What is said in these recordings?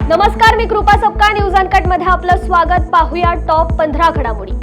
नमस्कार, मी कृपा Sapkal. News uncut मध्ये आपलं स्वागत. पाहूया टॉप 15 घडामोडी.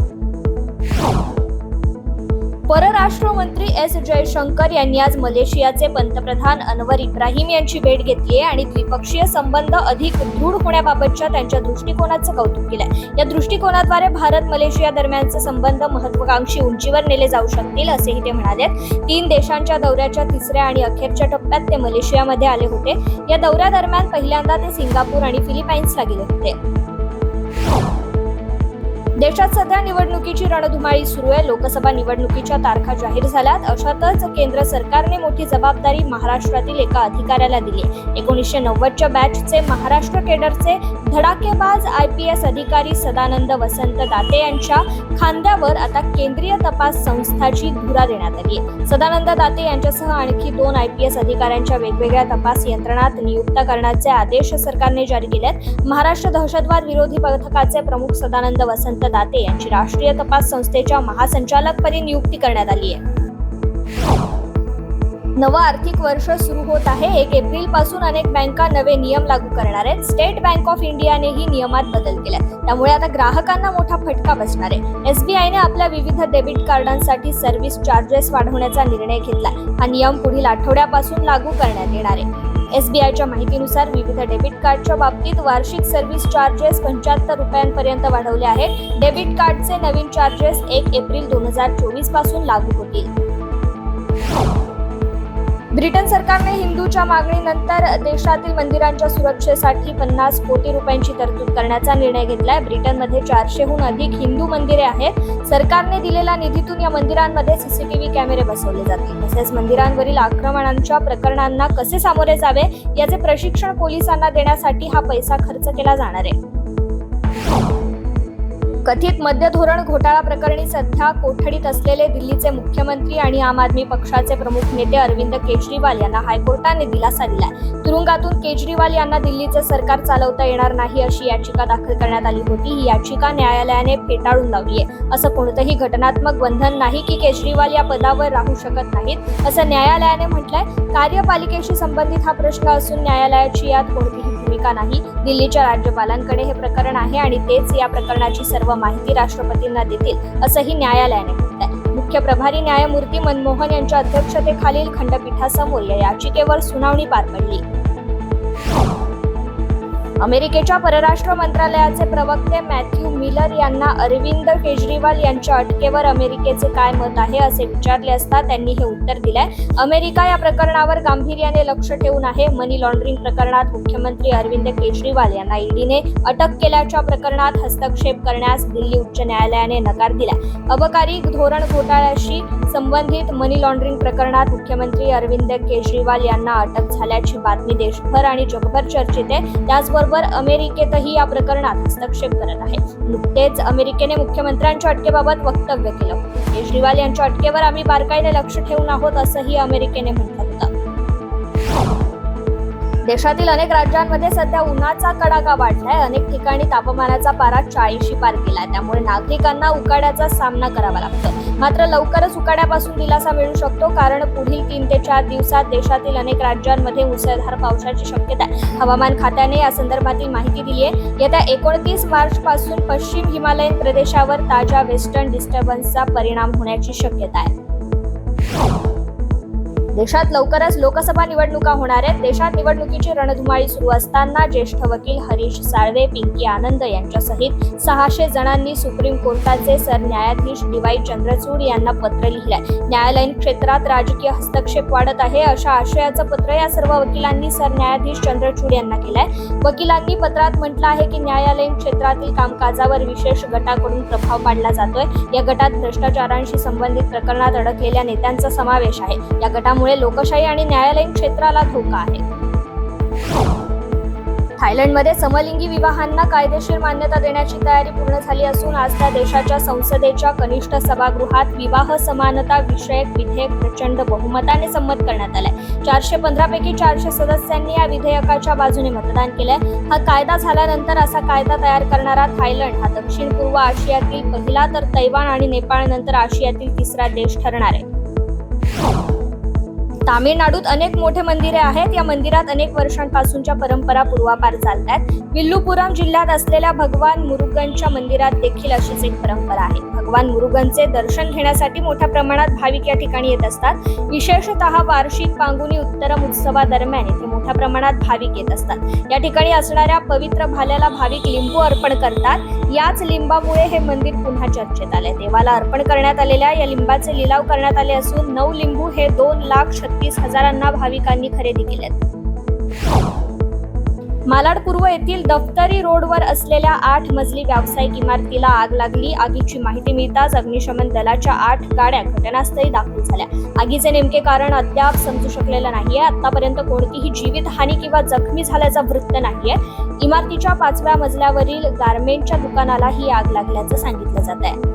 परराष्ट्र मंत्री एस जयशंकर यांनी आज मलेशियाचे पंतप्रधान अनवर इब्राहिम यांची भेट घेतली आहे आणि द्विपक्षीय संबंध अधिक दृढ होण्याबाबतच्या त्यांच्या दृष्टिकोनाचं कौतुक केलंय. या दृष्टिकोनाद्वारे भारत मलेशिया दरम्यानचे संबंध महत्त्वाकांक्षी उंचीवर नेले जाऊ शकतील असेही ते म्हणाले. 3 देशांच्या दौऱ्याच्या तिसऱ्या आणि अखेरच्या टप्प्यात ते मलेशियामध्ये आले होते. या दौऱ्यादरम्यान पहिल्यांदा ते सिंगापूर आणि फिलिपाईन्सला गेले होते. देशात सध्या निवडणुकीची रणधुमाळी सुरू आहे. लोकसभा निवडणुकीच्या तारखा जाहीर झाल्यात. अशातच केंद्र सरकारने मोठी जबाबदारी महाराष्ट्रातील एका अधिकाऱ्याला दिली. 1990च्या बॅचचे महाराष्ट्र केडरचे धडाकेबाज IPS अधिकारी सदानंद वसंत दाते यांच्या खांद्यावर आता केंद्रीय तपास संस्थाची धुरा देण्यात आली आहे. सदानंद दाते यांच्यासह आणखी 2 IPS अधिकाऱ्यांच्या वेगवेगळ्या तपास यंत्रणात नियुक्त करण्याचे आदेश सरकारने जारी केलेत. महाराष्ट्र दहशतवाद विरोधी पथकाचे प्रमुख सदानंद वसंत दाते यांची राष्ट्रीय तपास संस्थेच्या महासंचालकपदी नियुक्ती करण्यात आली आहे. नवं आर्थिक वर्ष सुरू होत आहे. 1 एप्रिल पासून अनेक बँका नवे नियम लागू करणार आहेत. स्टेट बँक ऑफ इंडियानेही नियमात बदल केलाय. त्यामुळे आता ग्राहकांना मोठा फटका बसणार आहे. SBIने आपल्या विविध डेबिट कार्डांसाठी सर्व्हिस चार्जेस वाढवण्याचा निर्णय घेतलाय. हा नियम पुढील आठवड्यापासून लागू करण्यात येणार आहे. SBIच्या माहितीनुसार विविध डेबिट कार्डच्या बाबतीत वार्षिक सर्व्हिस चार्जेस 75 रुपयांपर्यंत वाढवले आहेत. डेबिट कार्डचे नवीन चार्जेस 1 एप्रिल 2024 पासून लागू होतील. ब्रिटन सरकारने हिंदूच्या मागणीनंतर देशातील मंदिरांच्या सुरक्षेसाठी 50 कोटी रुपयांची तरतूद करण्याचा निर्णय घेतलाय. ब्रिटनमध्ये 400हून अधिक हिंदू मंदिरे आहेत. सरकारने दिलेल्या निधीतून या मंदिरांमध्ये CCTV कॅमेरे बसवले जातील. तसेच मंदिरांवरील आक्रमणांच्या प्रकरणांना कसे सामोरे जावे याचे प्रशिक्षण पोलिसांना देण्यासाठी हा पैसा खर्च केला जाणार आहे. कथित मद्य धोरण घोटाळा प्रकरणी सध्या कोठडीत असलेले दिल्लीचे मुख्यमंत्री आणि आम आदमी पक्षाचे प्रमुख नेते अरविंद केजरीवाल यांना हायकोर्टाने दिलासा दिलाय. तुरुंगातून केजरीवाल यांना दिल्लीचे सरकार चालवता येणार नाही अशी याचिका दाखल करण्यात आली होती. ही याचिका न्यायालयाने फेटाळून लावली आहे. असं कोणतंही घटनात्मक बंधन नाही की केजरीवाल या पदावर राहू शकत नाहीत असं न्यायालयाने म्हटलंय. कार्यपालिकेशी संबंधित हा प्रश्न असून न्यायालयाची यात कोणतीही भूमिका नाही. दिल्लीच्या राज्यपालांकडे हे प्रकरण आहे आणि तेच या प्रकरणाची सर्व माहिती राष्ट्रपतींना देतील असंही न्यायालयाने म्हटलंय. मुख्य प्रभारी न्यायमूर्ती मनमोहन यांच्या अध्यक्षतेखालील खंडपीठासमोर या याचिकेवर सुनावणी पार पडली. अमेरिकेच्या परराष्ट्र मंत्रालयाचे प्रवक्ते मॅथ्यू मिलर यांना अरविंद केजरीवाल यांच्या अटकेवर अमेरिकेचे काय मत आहे असे विचारले असता त्यांनी हे उत्तर दिलंय. अमेरिका या प्रकरणावर गांभीर्याने लक्ष ठेवून आहे. मनी लॉन्ड्रिंग प्रकरणात मुख्यमंत्री अरविंद केजरीवाल यांना ईडीने अटक केल्याच्या प्रकरणात हस्तक्षेप करण्यास दिल्ली उच्च न्यायालयाने नकार दिला. अबकारी धोरण घोटाळ्याशी संबंधित मनी लॉन्ड्रिंग प्रकरणात मुख्यमंत्री अरविंद केजरीवाल यांना अटक झाल्याची बातमी देशभर आणि जगभर चर्चेत आहे. त्याचबरोबर अमेरिकेतही या प्रकरणात हस्तक्षेप करत आहे. नुकतेच अमेरिकेने मुख्यमंत्र्यांच्या अटकेबाबत वक्तव्य केलं. केजरीवाल यांच्या अटकेवर आम्ही बारकाईने लक्ष ठेवून आहोत असंही अमेरिकेने म्हटलं होतं. देशातील अनेक राज्यांमध्ये सध्या उन्हाचा कडाका वाढलाय. अनेक ठिकाणी तापमानाचा पारा 40शी पार केलाय. त्यामुळे नागरिकांना उकाड्याचा सामना करावा लागतो. मात्र लवकरच उकाड्यापासून दिलासा मिळू शकतो, कारण पुढील 3 ते 4 दिवसात देशातील अनेक राज्यांमध्ये मुसळधार पावसाची शक्यता आहे. हवामान खात्याने या संदर्भातील माहिती दिली आहे. येत्या 29 मार्च पासून पश्चिम हिमालयन प्रदेशावर ताज्या वेस्टर्न डिस्टर्बन्सचा परिणाम होण्याची शक्यता आहे. देशात लवकरच लोकसभा निवडणुका होणार आहेत. देशात निवडणुकीची रणधुमाळी सुरू असताना ज्येष्ठ वकील हरीश साळवे, पिंकी आनंद यांच्यासहित 600 जणांनी सुप्रीम कोर्टाचे सरन्यायाधीश DY चंद्रचूड यांना पत्र लिहिलंय. न्यायालयीन क्षेत्रात राजकीय हस्तक्षेप वाढत आहे अशा आशयाचं पत्र या सर्व वकिलांनी सरन्यायाधीश चंद्रचूड यांना केलंय. वकिलांनी पत्रात म्हटलं आहे की न्यायालयीन क्षेत्रातील कामकाजावर विशेष गटाकडून प्रभाव पाडला जातोय. या गटात भ्रष्टाचारांशी संबंधित प्रकरणात अडकलेल्या नेत्यांचा समावेश आहे. या गटामुळे लोकशाही आणि न्यायालयीन क्षेत्राला धोका आहे. थायलंडमध्ये समलिंगी विवाहांना कायदेशीर मान्यता देण्याची तयारी पूर्ण झाली असून आज त्या देशाच्या संसदेच्या कनिष्ठ सभागृहात विवाह समानता विषयक विधेयक प्रचंड बहुमताने संमत करण्यात आलंय. 415 पैकी 400 सदस्यांनी या विधेयकाच्या बाजूने मतदान केलंय. हा कायदा झाल्यानंतर असा कायदा तयार करणारा थायलंड हा दक्षिण पूर्व आशियातील पहिला तर तैवान आणि नेपाळ नंतर आशियातील 3रा देश ठरणार आहे. तामिळनाडूत अनेक मोठे मंदिरे आहेत. या मंदिरात अनेक वर्षांपासूनच्या परंपरा पूर्वापार चालतात. विल्लुपुरम जिल्ह्यात असलेल्या भगवान मुरुगनच्या मंदिरात देखील अशीच एक परंपरा आहे. भगवान मुरुगनचे दर्शन घेण्यासाठी मोठ्या प्रमाणात भाविक या ठिकाणी येत असतात. विशेषतः वार्षिक पांगुनी उत्तरम उत्सवादरम्यान येथे मोठ्या प्रमाणात भाविक येत असतात. या ठिकाणी असणाऱ्या पवित्र भाल्याला भाविक लिंबू अर्पण करतात. याच लिंबामुळे हे मंदिर पुन्हा चर्चेत आले. देवाला अर्पण करण्यात आलेल्या या लिंबाचे लिलाव करण्यात आले असून 9 लिंबू हे 2,36,000 भाविकांनी खरेदी केलेत. मालाड पूर्व येथील दफ्तरी रोडवर असलेल्या 8 मजली व्यावसायिक इमारतीला आग लागली. आगीची माहिती मिळताच अग्निशमन दलाच्या 8 गाड्या घटनास्थळी दाखल झाल्या. आगीचे नेमके कारण अद्याप समजू शकलेलं नाहीये. आतापर्यंत कोणतीही जीवितहानी किंवा जखमी झाल्याचं वृत्त नाहीये. इमारतीच्या 5व्या मजल्यावरील गारमेंटच्या दुकानाला ही आग लागल्याचं सांगितलं जात आहे.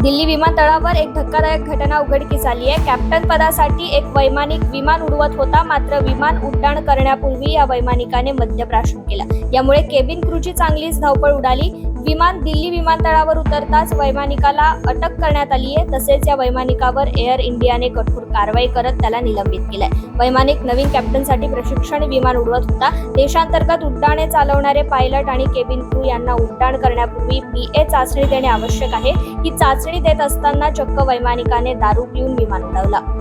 दिल्ली विमानतळावर एक धक्कादायक घटना उघडकीस आली आहे. कॅप्टन पदासाठी एक वैमानिक विमान उडवत होता, मात्र विमान उड्डाण करण्यापूर्वी या वैमानिकाने मद्यप्राशन केलं. यामुळे केबिन क्रूची चांगलीच धावपळ उडाली. विमान दिल्ली विमानतळावर उतरताच वैमानिकाला अटक करण्यात आली आहे. तसेच या वैमानिकावर एअर इंडियाने कठोर कारवाई करत त्याला निलंबित केलंय. वैमानिक नवीन कॅप्टनसाठी प्रशिक्षण विमान उडवत होता. देशांतर्गत उड्डाणे चालवणारे पायलट आणि केबिन क्रू यांना उड्डाण करण्यापूर्वी BA चाचणी देणे आवश्यक आहे. ही चाचणी देत असताना चक्क वैमानिकाने दारू पिऊन विमान उडवलं.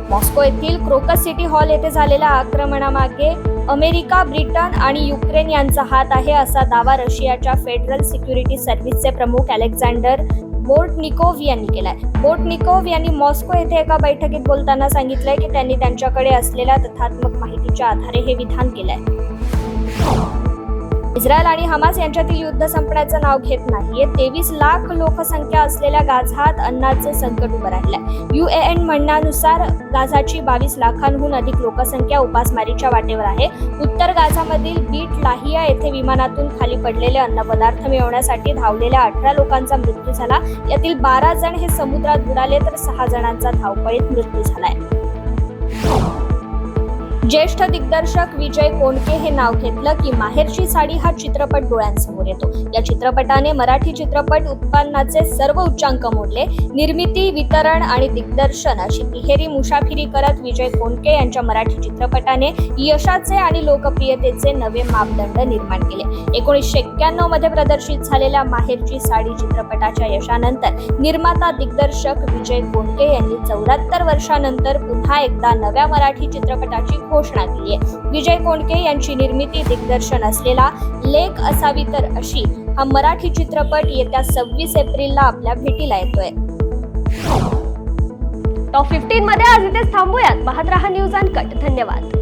मॉस्को येथील क्रोकस सिटी हॉल येथे झालेल्या आक्रमणामागे अमेरिका, ब्रिटन आणि युक्रेन यांचा हात आहे, असा दावा रशियाच्या फेडरल सिक्युरिटी सर्व्हिसचे प्रमुख अलेक्झांडर बोर्टनिकोव्ह यांनी केलाय. बोर्टनिकोव्ह यांनी मॉस्को येथे एका बैठकीत बोलताना सांगितलंय की त्यांनी त्यांच्याकडे असलेल्या तथ्यात्मक माहितीच्या आधारे हे विधान केलंय. इस्रायल आणि हमास यांच्यातील युद्ध संपण्याचं नाव घेत नाहीये. 23 लाख लोकसंख्या असलेल्या गाझात अन्नाचे संकट उभं राहिलंय. UN म्हणण्यानुसार गाझाची 22 लाखांहून अधिक लोकसंख्या उपासमारीच्या वाटेवर आहे. उत्तर गाझामधील बीट लाहिया येथे विमानातून खाली पडलेले अन्नपदार्थ मिळवण्यासाठी धावलेल्या 18 लोकांचा मृत्यू झाला. यातील 12 जण हे समुद्रात बुडाले तर 6 जणांचा धावपळीत मृत्यू झालाय. ज्येष्ठ दिग्दर्शक विजय कोंडके हे नाव घेतलं की माहेरची साडी हा चित्रपट डोळ्यांसमोर येतो. या चित्रपटाने मराठी चित्रपट उत्पन्नाचे सर्व उच्चांक मोडले. निर्मिती, वितरण आणि दिग्दर्शन अशी तिहेरी मुसाफिरी करत विजय कोंडके यांच्या मराठी चित्रपटाने यशाचे आणि लोकप्रियतेचे नवे मापदंड निर्माण केले. 1991 मध्ये प्रदर्शित झालेल्या माहेरची साडी चित्रपटाच्या यशानंतर निर्माता दिग्दर्शक विजय कोंडके यांनी 74 वर्षांनंतर पुन्हा एकदा नव्या मराठी चित्रपटाची घोषणा केली आहे. विजय कोंडके यांची निर्मिती, दिग्दर्शन असलेला लेक असावी तर अशी हा मराठी चित्रपट येत्या 26 एप्रिलला आपल्या भेटीला येतोय. टॉप 15 मध्ये आज इथेच थांबूयात. पाहत रहा न्यूज अनकट. धन्यवाद.